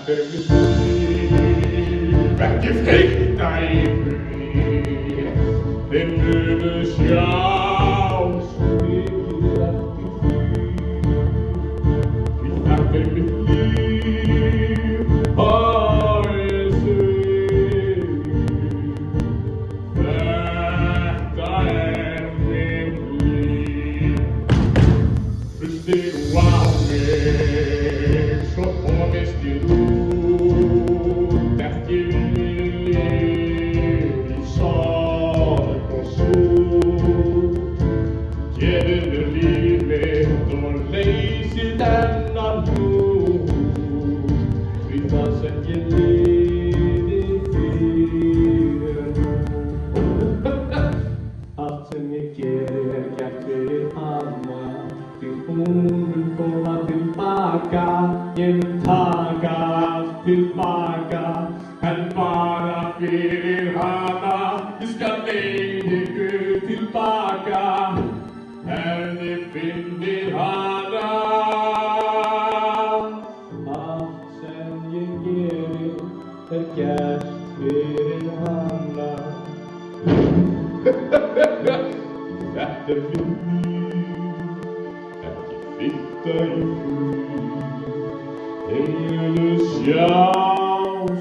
Dette mitt liv, ekki fikta í frí. Þinn munu sjá svo mikið eftir því. Því þetta mitt líf, ég svík. Þetta mitt líf. Hlustið á mig, svo komist ég út. Ekki lifa í sorg og sút. Gefið mér líf mitt og leysið þennan hnút. Því það sem ég lifi fyrir. Allt sem ég geri gert fyrir hana. Því hún mun koma tilbaka. Ég mun taka allt tilbaka. En bara fyrir hana. Ég skal leiða ykkur tilbaka. Ef þið finnið hana. Allt sem ég geri gert fyrir hana. Þetta mitt líf, ekki fikta í frí. Þeir munu sjá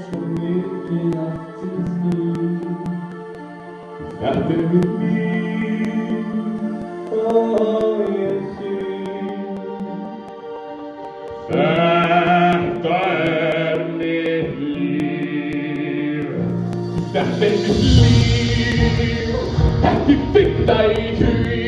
svo mikið eftir því. Þetta mitt líf, ég svík. Þetta mitt líf. Þetta mitt líf, ekki fikta í frí.